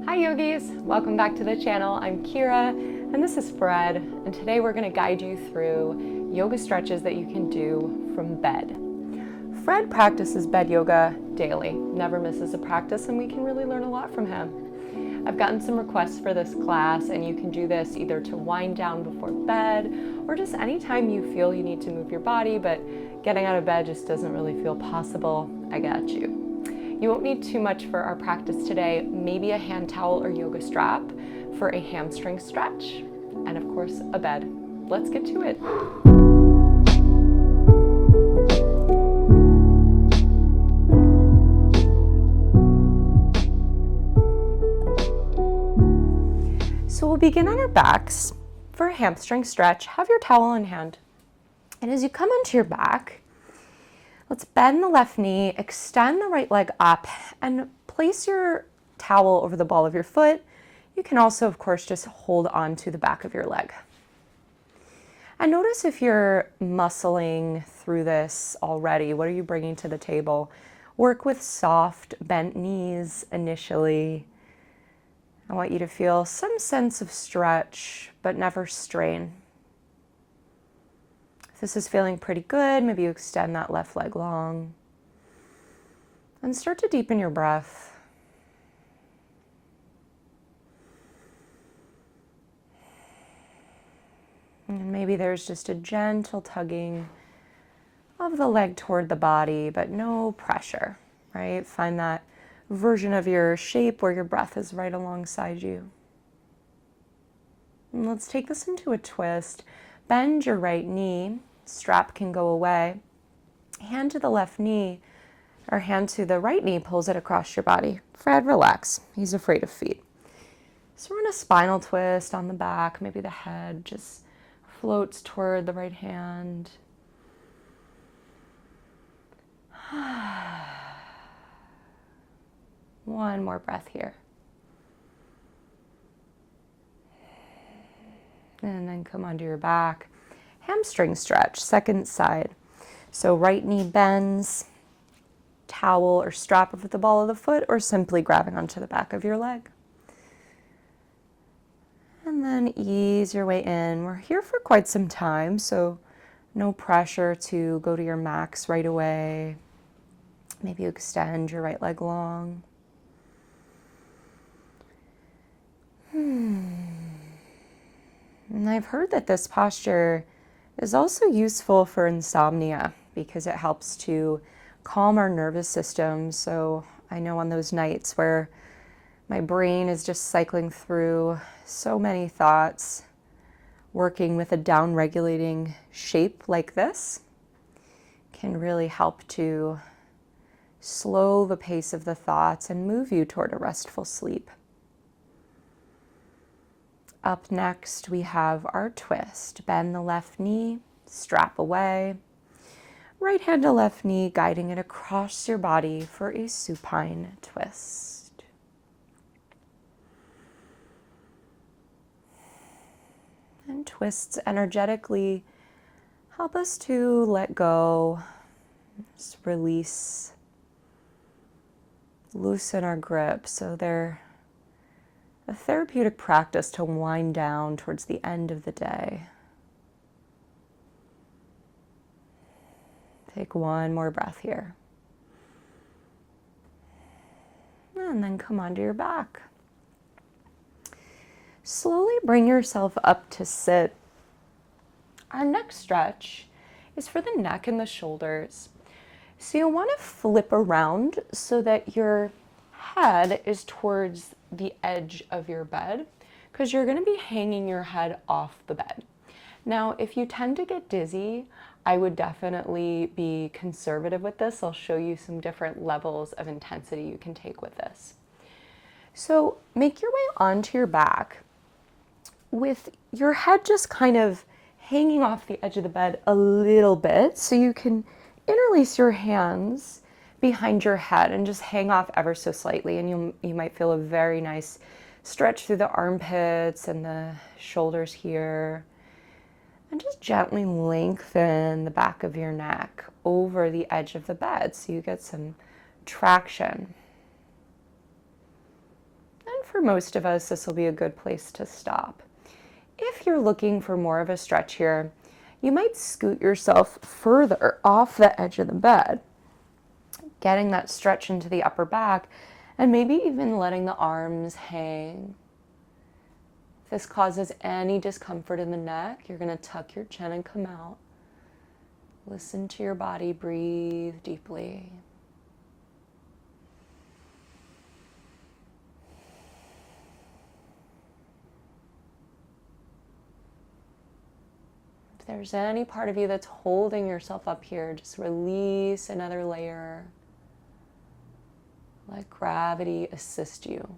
Hi yogis, welcome back to the channel. I'm Kira and this is Fred, and today we're going to guide you through yoga stretches that you can do from bed. Fred practices bed yoga daily, never misses a practice, and we can really learn a lot from him. I've gotten some requests for this class, and you can do this either to wind down before bed or just anytime you feel you need to move your body but getting out of bed just doesn't really feel possible. I got you. You won't need too much for our practice today, maybe a hand towel or yoga strap for a hamstring stretch, and of course a bed. Let's get to it. So we'll begin on our backs. For a hamstring stretch, have your towel in hand. And as you come onto your back, let's bend the left knee, extend the right leg up, and place your towel over the ball of your foot. You can also, of course, just hold on to the back of your leg. And notice if you're muscling through this already. What are you bringing to the table? Work with soft, bent knees initially. I want you to feel some sense of stretch, but never strain. If this is feeling pretty good, maybe you extend that left leg long. And start to deepen your breath. And maybe there's just a gentle tugging of the leg toward the body, but no pressure, right? Find that version of your shape where your breath is right alongside you. And let's take this into a twist. Bend your right knee, strap can go away. Hand to the left knee, or hand to the right knee, pulls it across your body. Fred, relax. He's afraid of feet. So we're in a spinal twist on the back. Maybe the head just floats toward the right hand. One more breath here. And then come onto your back. Hamstring stretch, second side. So right knee bends, towel or strap over the ball of the foot, or simply grabbing onto the back of your leg. And then ease your way in. We're here for quite some time, so no pressure to go to your max right away. Maybe you extend your right leg long. And I've heard that this posture is also useful for insomnia because it helps to calm our nervous system. So I know on those nights where my brain is just cycling through so many thoughts, working with a down-regulating shape like this can really help to slow the pace of the thoughts and move you toward a restful sleep. Up next, we have our twist. Bend the left knee, strap away. Right hand to left knee, guiding it across your body for a supine twist. And twists energetically help us to let go, just release, loosen our grip. So they're a therapeutic practice to wind down towards the end of the day. Take one more breath here. And then come onto your back. Slowly bring yourself up to sit. Our next stretch is for the neck and the shoulders. So you'll want to flip around so that your head is towards the edge of your bed, because you're going to be hanging your head off the bed. Now, if you tend to get dizzy, I would definitely be conservative with this. I'll show you some different levels of intensity you can take with this. So make your way onto your back with your head just kind of hanging off the edge of the bed a little bit, so you can interlace your hands behind your head and just hang off ever so slightly, and you might feel a very nice stretch through the armpits and the shoulders here. And just gently lengthen the back of your neck over the edge of the bed so you get some traction. for most of us, this will be a good place to stop. If you're looking for more of a stretch here, you might scoot yourself further off the edge of the bed, getting that stretch into the upper back, and maybe even letting the arms hang. If this causes any discomfort in the neck, you're going to tuck your chin and come out. Listen to your body, breathe deeply. If there's any part of you that's holding yourself up here, just release another layer. Let gravity assist you.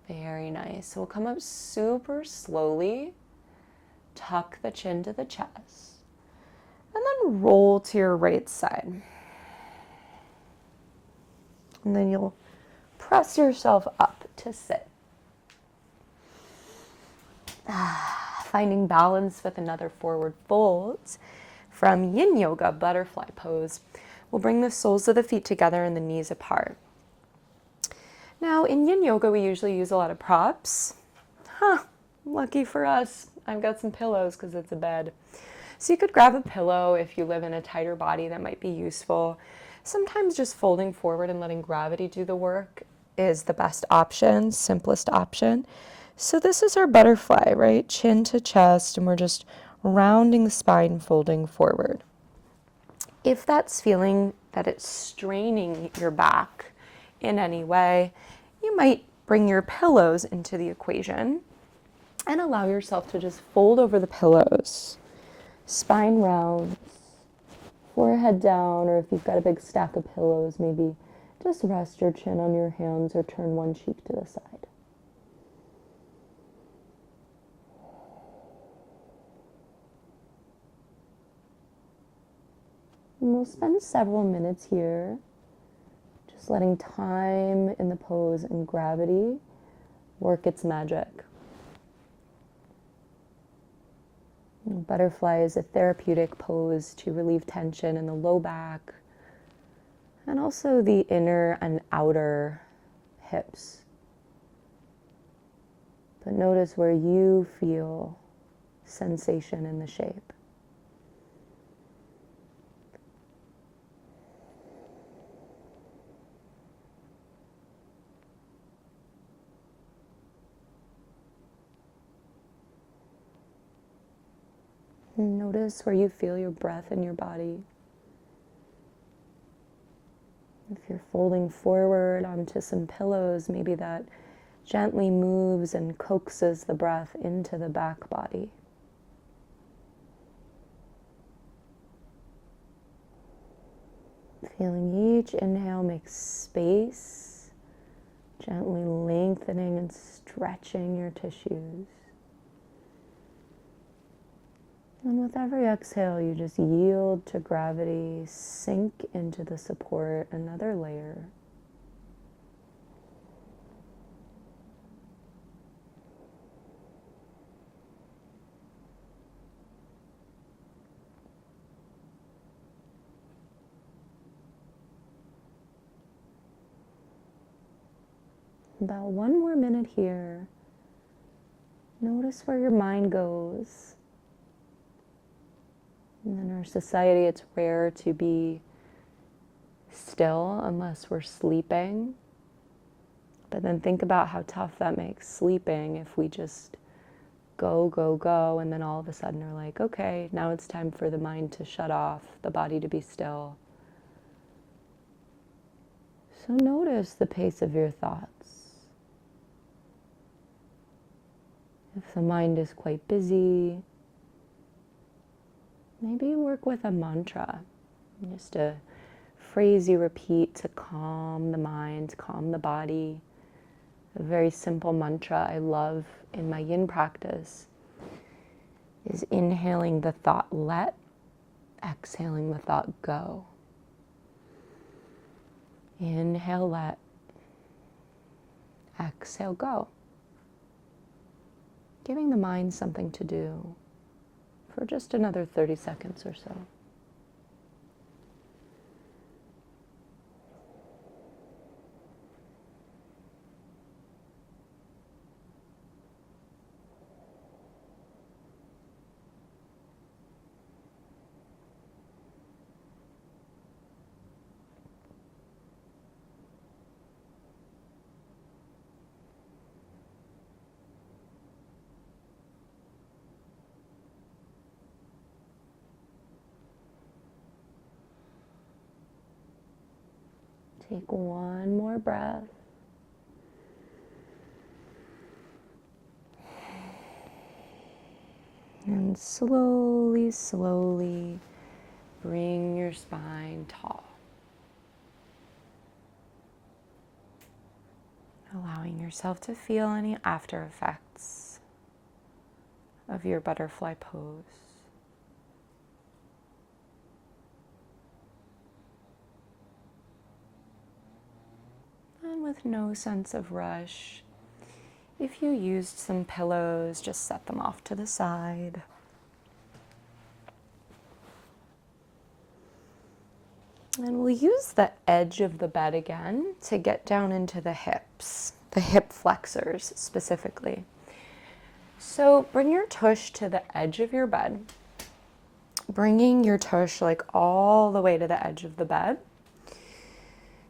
Very nice. So we'll come up super slowly, tuck the chin to the chest, and then roll to your right side. And then you'll press yourself up to sit. Finding balance with another forward fold from Yin Yoga, butterfly pose. We'll bring the soles of the feet together and the knees apart. Now, in Yin Yoga, we usually use a lot of props. Lucky for us, I've got some pillows because it's a bed. So you could grab a pillow if you live in a tighter body, that might be useful. Sometimes just folding forward and letting gravity do the work is the best option, simplest option. So this is our butterfly, right? Chin to chest, and we're just rounding the spine, folding forward. If that's feeling that it's straining your back in any way, you might bring your pillows into the equation and allow yourself to just fold over the pillows. Spine rounds, forehead down, or if you've got a big stack of pillows, maybe just rest your chin on your hands or turn one cheek to the side. And we'll spend several minutes here just letting time in the pose and gravity work its magic. Butterfly is a therapeutic pose to relieve tension in the low back and also the inner and outer hips. But notice where you feel sensation in the shape. Notice where you feel your breath in your body. If you're folding forward onto some pillows, maybe that gently moves and coaxes the breath into the back body. Feeling each inhale make space, gently lengthening and stretching your tissues. And with every exhale, you just yield to gravity, sink into the support, another layer. About one more minute here. Notice where your mind goes. In our society, it's rare to be still unless we're sleeping. But then think about how tough that makes sleeping if we just go, go, go, and then all of a sudden are like, okay, now it's time for the mind to shut off, the body to be still. So notice the pace of your thoughts. If the mind is quite busy, maybe you work with a mantra, just a phrase you repeat to calm the mind, calm the body. A very simple mantra I love in my yin practice is inhaling the thought let, exhaling the thought go. Inhale let, exhale go. Giving the mind something to do for just another 30 seconds or so. Take one more breath. And slowly, slowly bring your spine tall. Allowing yourself to feel any after effects of your butterfly pose. And with no sense of rush, if you used some pillows, just set them off to the side. And we'll use the edge of the bed again to get down into the hips, the hip flexors specifically. So bring your tush to the edge of your bed, bringing your tush like all the way to the edge of the bed,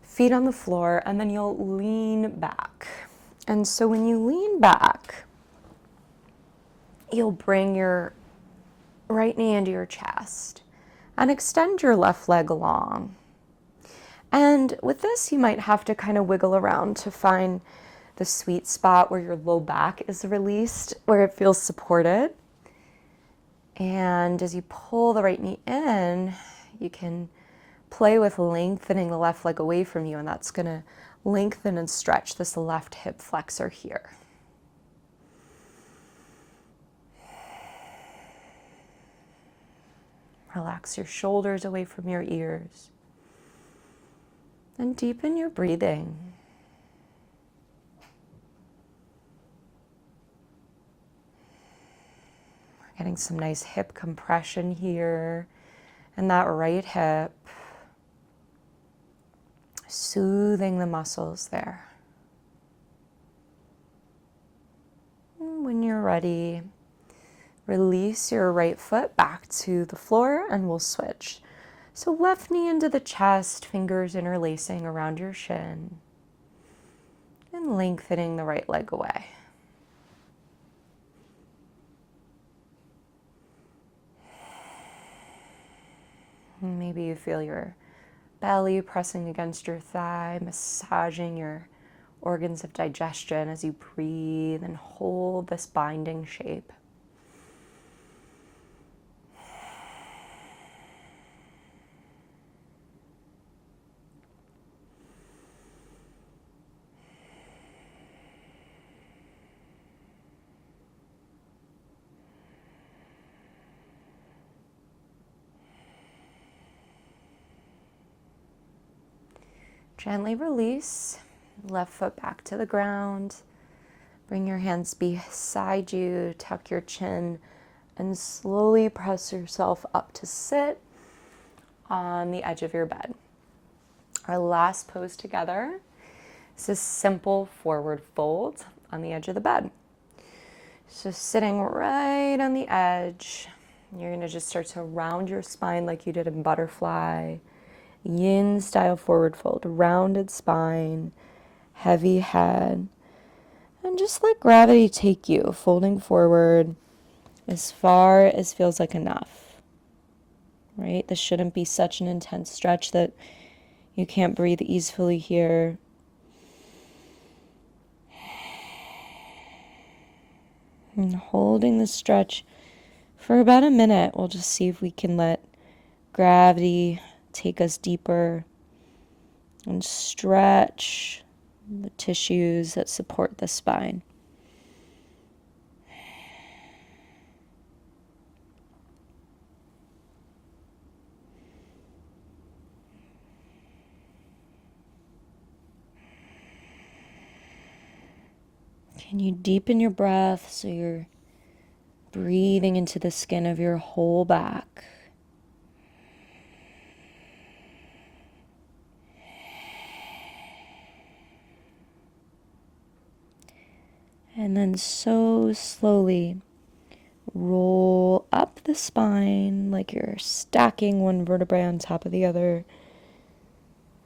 feet on the floor, and then you'll lean back. And so when you lean back, you'll bring your right knee into your chest and extend your left leg along. And with this, you might have to kind of wiggle around to find the sweet spot where your low back is released, where it feels supported. And as you pull the right knee in, you can play with lengthening the left leg away from you, and that's going to lengthen and stretch this left hip flexor here. Relax your shoulders away from your ears. And deepen your breathing. We're getting some nice hip compression here and that right hip. Soothing the muscles there. And when you're ready, release your right foot back to the floor and we'll switch. So left knee into the chest, fingers interlacing around your shin, and lengthening the right leg away. Maybe you feel your belly pressing against your thigh, massaging your organs of digestion as you breathe and hold this binding shape. Gently release, left foot back to the ground. Bring your hands beside you, tuck your chin, and slowly press yourself up to sit on the edge of your bed. Our last pose together is a simple forward fold on the edge of the bed. So sitting right on the edge, you're going to just start to round your spine like you did in butterfly. Yin style forward fold, rounded spine, heavy head, and just let gravity take you, folding forward as far as feels like enough, right? This shouldn't be such an intense stretch that you can't breathe easily here. And holding the stretch for about a minute, we'll just see if we can let gravity take us deeper and stretch the tissues that support the spine. Can you deepen your breath so you're breathing into the skin of your whole back? And then so slowly roll up the spine like you're stacking one vertebrae on top of the other.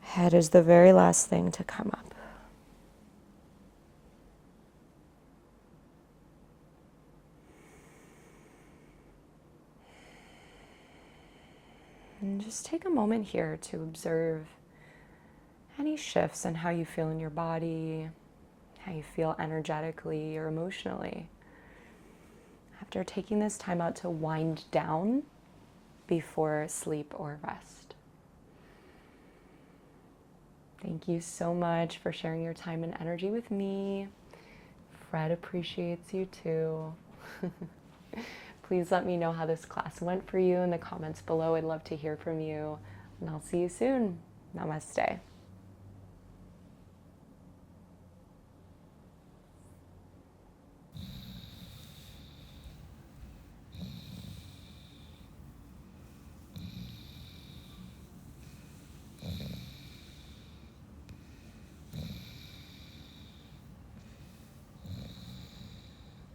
Head is the very last thing to come up. And just take a moment here to observe any shifts in how you feel in your body, how you feel energetically or emotionally. After taking this time out to wind down before sleep or rest. Thank you so much for sharing your time and energy with me. Fred appreciates you too. Please let me know how this class went for you in the comments below. I'd love to hear from you, and I'll see you soon. Namaste.